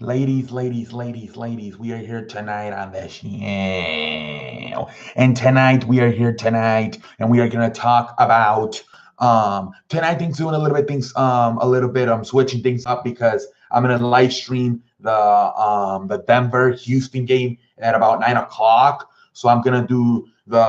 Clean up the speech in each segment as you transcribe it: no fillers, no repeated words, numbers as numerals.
Ladies, we are here tonight on the show. And tonight, we are here tonight, and we are going to talk about tonight things doing a little bit switching things up because I'm going to live stream the Denver Houston game at about 9 o'clock. So I'm going to do the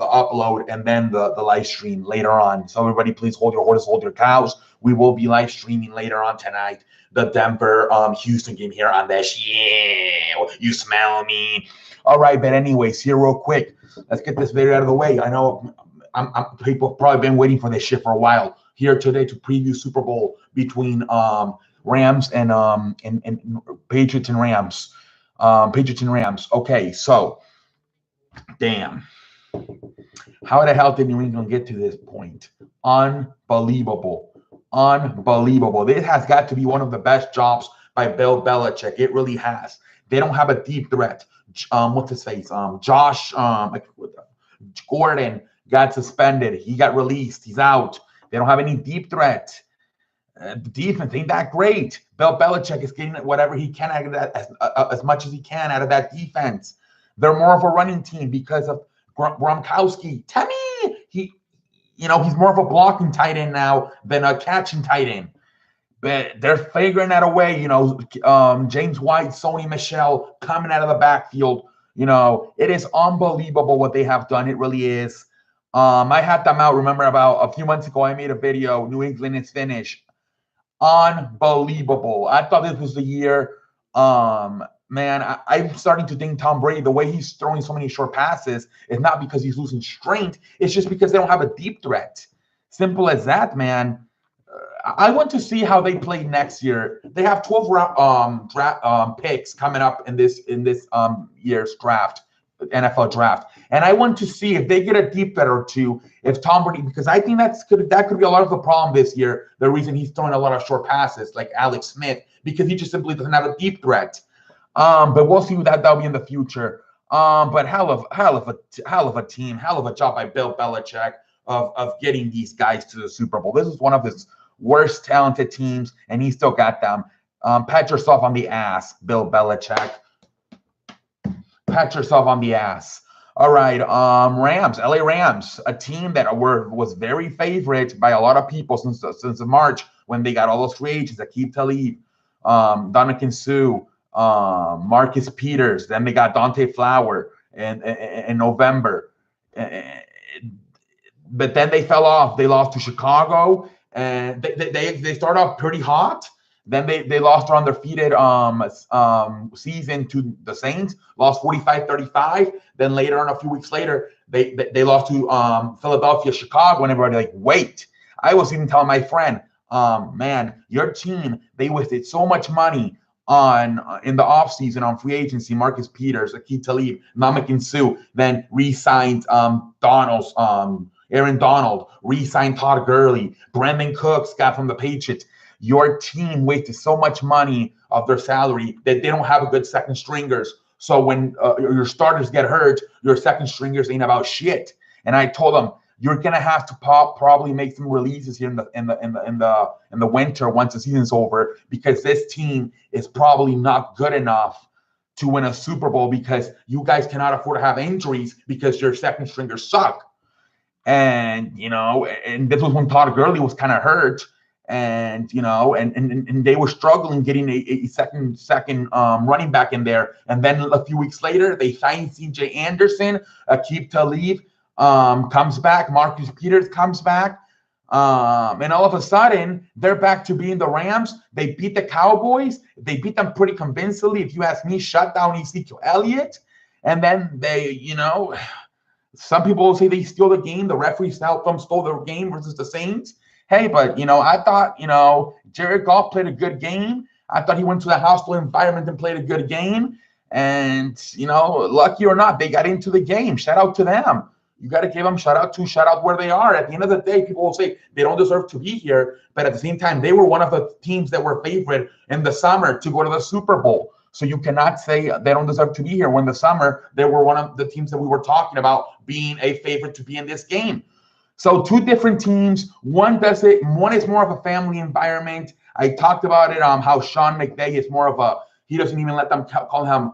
upload and then the live stream later on. So everybody, please hold your horses, hold your cows. We will be live streaming later on tonight the Denver Houston game here on the show. You smell me? All right, but anyways, here real quick. Let's get this video out of the way. I know people have probably been waiting for this shit for a while. Here today to preview Super Bowl between Rams and Patriots and Rams. Patriots and Rams. Okay, so damn. How the hell did New England get to this point? Unbelievable. Unbelievable. This has got to be one of the best jobs by Bill Belichick. It really has. They don't have a deep threat. What's his face? Josh Gordon got suspended. He got released. He's out. They don't have any deep threat. The defense ain't that great. Bill Belichick is getting whatever he can out of that, as much as he can out of that defense. They're more of a running team because of Gronkowski. Timmy, he's more of a blocking tight end now than a catching tight end. But they're figuring that away. James White, Sony Michel coming out of the backfield. It is unbelievable what they have done. It really is. I had them out. Remember, about a few months ago, I made a video. New England is finished. Unbelievable. I thought this was the year. Man, I'm starting to think Tom Brady, the way he's throwing so many short passes, is not because he's losing strength. It's just because they don't have a deep threat. Simple as that, man. I want to see how they play next year. They have 12 picks coming up in this year's draft, NFL draft, and I want to see if they get a deep threat or two. If Tom Brady, because I think that could be a lot of the problem this year. The reason he's throwing a lot of short passes, like Alex Smith, because he just simply doesn't have a deep threat. But we'll see that'll be in the future. But hell of a team, hell of a job by Bill Belichick of getting these guys to the Super Bowl. This is one of his worst talented teams, and he still got them. Pat yourself on the ass, Bill Belichick. Pat yourself on the ass. All right, Rams, LA Rams, a team that was very favorite by a lot of people since March when they got all those free agents, Aqib Talib, Dominican Sue, Marcus Peters. Then they got Dante Flower in November. But then they fell off. They lost to Chicago, and they started off pretty hot. Then they lost around their undefeated season to the Saints, lost 45-35. Then later on, a few weeks later, they lost to Philadelphia, Chicago, and everybody like, wait. I was even telling my friend, man, your team, they wasted so much money in the offseason on free agency. Marcus Peters, Aqib Talib, Ndamukong Suh, then re-signed Aaron Donald, re-signed Todd Gurley, Brandon Cooks got from the Patriots. Your team wasted so much money of their salary that they don't have a good second stringers. So when your starters get hurt, your second stringers ain't about shit. And I told them, you're gonna have to probably make some releases here in the winter once the season's over, because this team is probably not good enough to win a Super Bowl, because you guys cannot afford to have injuries because your second stringers suck. And and this was when Todd Gurley was kind of hurt, and and they were struggling getting a second running back in there. And then a few weeks later, they signed C.J. Anderson, Aqib Talib comes back, Marcus Peters comes back, and all of a sudden they're back to being the Rams. They beat the Cowboys. They beat them pretty convincingly, if you ask me. Shut down Ezekiel Elliott, and then they, some people will say they steal the game. The referees helped them stole the game versus the Saints. Hey, but I thought Jared Goff played a good game. I thought he went to the hostile environment and played a good game. And lucky or not, they got into the game. Shout out to them. You got to give them shout out where they are. At the end of the day, people will say they don't deserve to be here, but at the same time, they were one of the teams that were favored in the summer to go to the Super Bowl. So you cannot say they don't deserve to be here when the summer they were one of the teams that we were talking about being a favorite to be in this game. So two different teams. One is more of a family environment. I talked about it. How Sean McVay is more of a, he doesn't even let them call him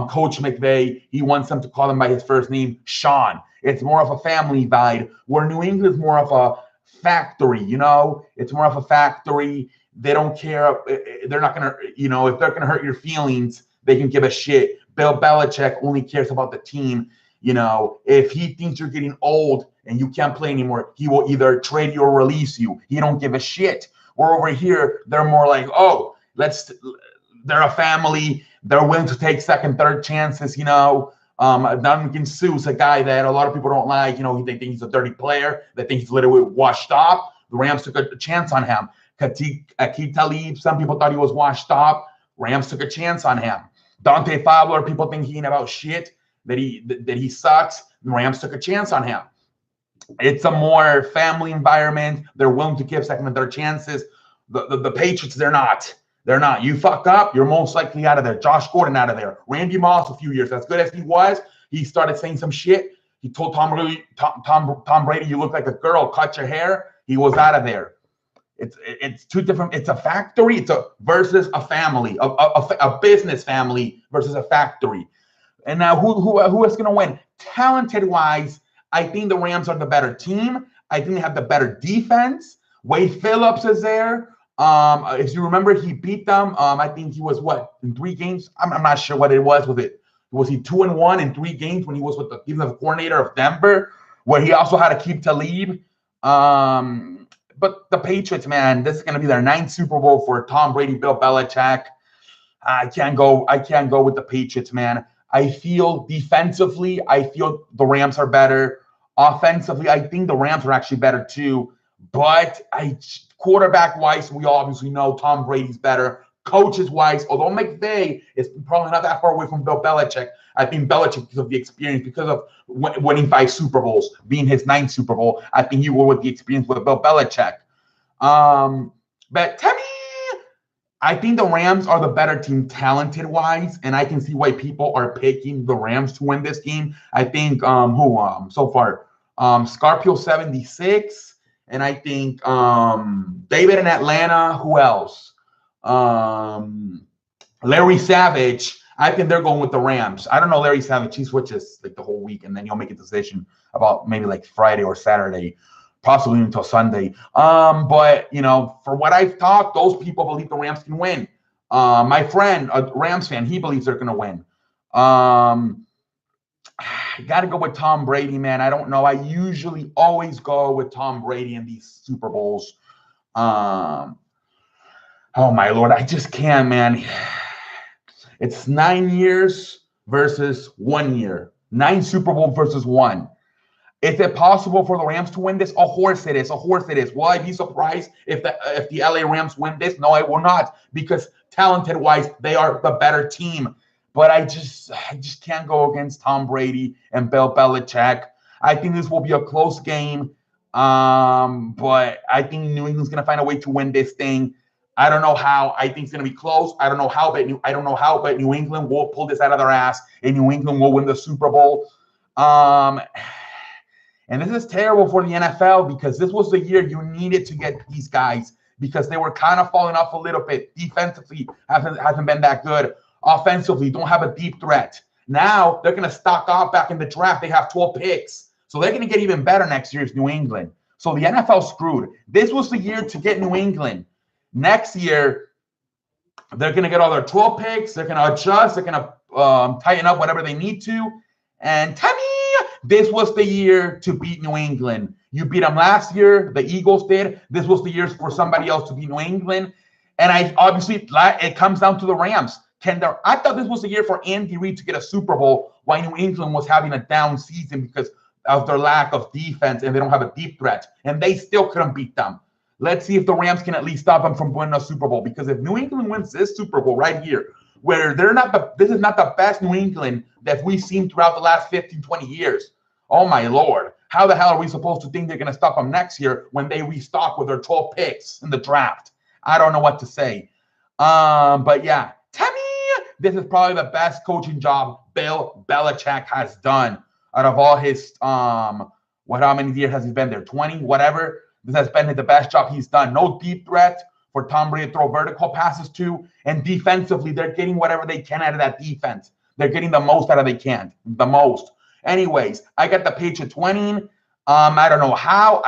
Coach McVay. He wants them to call him by his first name, Sean. It's more of a family vibe, where New England is more of a factory, you know? It's more of a factory. They don't care. They're not going to, you know, if they're going to hurt your feelings, they can give a shit. Bill Belichick only cares about the team. You know, if he thinks you're getting old and you can't play anymore, he will either trade you or release you. He don't give a shit. Or over here, they're more like, oh, they're a family. They're willing to take second, third chances, you know. Dominican Sue's a guy that a lot of people don't like. You know, they think he's a dirty player. They think he's literally washed up. The Rams took a chance on him. Aqib Talib, some people thought he was washed up. Rams took a chance on him. Dante Fowler, people thinking about shit, that he sucks. The Rams took a chance on him. It's a more family environment. They're willing to give second and third chances. The Patriots, they're not. They're not. You fuck up, you're most likely out of there. Josh Gordon out of there. Randy Moss, a few years, as good as he was, he started saying some shit. He told Tom Brady, you look like a girl, cut your hair. He was out of there. It's two different. It's a factory. Versus a family, a business family versus a factory. And now who is going to win? Talented wise, I think the Rams are the better team. I think they have the better defense. Wade Phillips is there. If you remember, he beat them. I think he was in 3 games. I'm not sure what it was. Was he 2-1 in 3 games when he was with the defensive coordinator of Denver, where he also had to keep Talib. But the Patriots, man, this is going to be their 9th Super Bowl for Tom Brady, Bill Belichick. I can't go with the Patriots, man. I feel defensively, I feel the Rams are better. Offensively, I think the Rams are actually better too. But quarterback-wise, we obviously know Tom Brady's better. Coaches-wise, although McVay is probably not that far away from Bill Belichick, I think Belichick, because of the experience, because of winning 5 Super Bowls, being his 9th Super Bowl, I think he will with the experience with Bill Belichick. But to me, I think the Rams are the better team talented-wise, and I can see why people are picking the Rams to win this game. I think so far, Scarpio 76, and I think David in Atlanta. Who else? Larry Savage. I think they're going with the Rams. I don't know Larry Savage. He switches like the whole week, and then he'll make a decision about maybe like Friday or Saturday, possibly until Sunday. But you know, for what I've talked, those people believe the Rams can win. My friend, a Rams fan, he believes they're going to win. I got to go with Tom Brady, man. I don't know. I usually always go with Tom Brady in these Super Bowls. Oh my Lord, I just can't, man. It's 9 years versus 1 year. 9 Super Bowl versus 1. Is it possible for the Rams to win this? Of course it is. Of course it is. Will I be surprised if the LA Rams win this? No, I will not, because talented-wise, they are the better team. But I just can't go against Tom Brady and Bill Belichick. I think this will be a close game. But I think New England's going to find a way to win this thing. I don't know how. I think it's going to be close. I don't know how, but New England will pull this out of their ass, and New England will win the Super Bowl. And this is terrible for the NFL, because this was the year you needed to get these guys, because they were kind of falling off a little bit. Defensively, hasn't been that good. Offensively, don't have a deep threat. Now they're going to stock up back in the draft. They have 12 picks. So they're going to get even better next year as New England. So the NFL screwed. This was the year to get New England. Next year, they're going to get all their 12 picks. They're going to adjust. They're going to tighten up whatever they need to. And to me, this was the year to beat New England. You beat them last year. The Eagles did. This was the year for somebody else to beat New England. And it comes down to the Rams. I thought this was the year for Andy Reid to get a Super Bowl, while New England was having a down season because of their lack of defense, and they don't have a deep threat. And they still couldn't beat them. Let's see if the Rams can at least stop them from winning a Super Bowl. Because if New England wins this Super Bowl right here, where this is not the best New England that we've seen throughout the last 15, 20 years. Oh my Lord. How the hell are we supposed to think they're going to stop them next year when they restock with their 12 picks in the draft? I don't know what to say. But yeah, to me, this is probably the best coaching job Bill Belichick has done out of all his, how many years has he been there? 20, whatever. This has been the best job he's done. No deep threat for Tom Brady to throw vertical passes to. And defensively, they're getting whatever they can out of that defense. They're getting the most out of they can. The most. Anyways, I got the Patriots winning. I don't know how.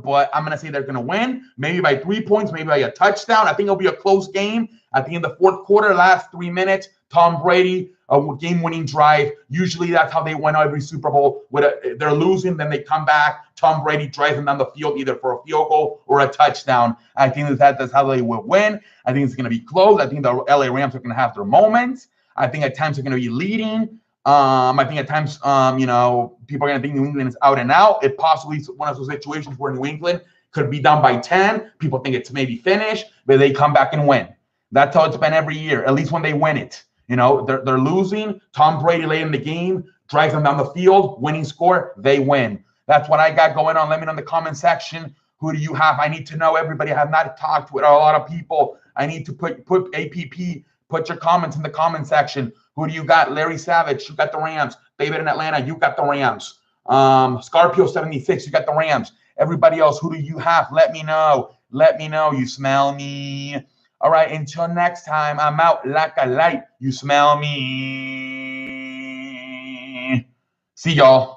But I'm going to say they're going to win. Maybe by 3 points, maybe by a touchdown. I think it'll be a close game. I think in the fourth quarter, last 3 minutes, Tom Brady, a game-winning drive. Usually that's how they win every Super Bowl. They're losing, then they come back. Tom Brady drives them down the field either for a field goal or a touchdown. I think that's how they will win. I think it's going to be close. I think the LA Rams are going to have their moments. I think at times they're going to be leading. I think at times, people are going to think New England is out and out. It possibly is one of those situations where New England could be down by 10. People think it's maybe finished, but they come back and win. That's how it's been every year, at least when they win it. They're losing. Tom Brady late in the game, drives them down the field, winning score, they win. That's what I got going on. Let me know in the comment section. Who do you have? I need to know, everybody. I have not talked with a lot of people. I need to put APP, put your comments in the comment section. Who do you got? Larry Savage, you got the Rams. David in Atlanta, you got the Rams. Scarpio 76, you got the Rams. Everybody else, who do you have? Let me know. Let me know. You smell me. All right, until next time, I'm out like a light. You smell me. See y'all.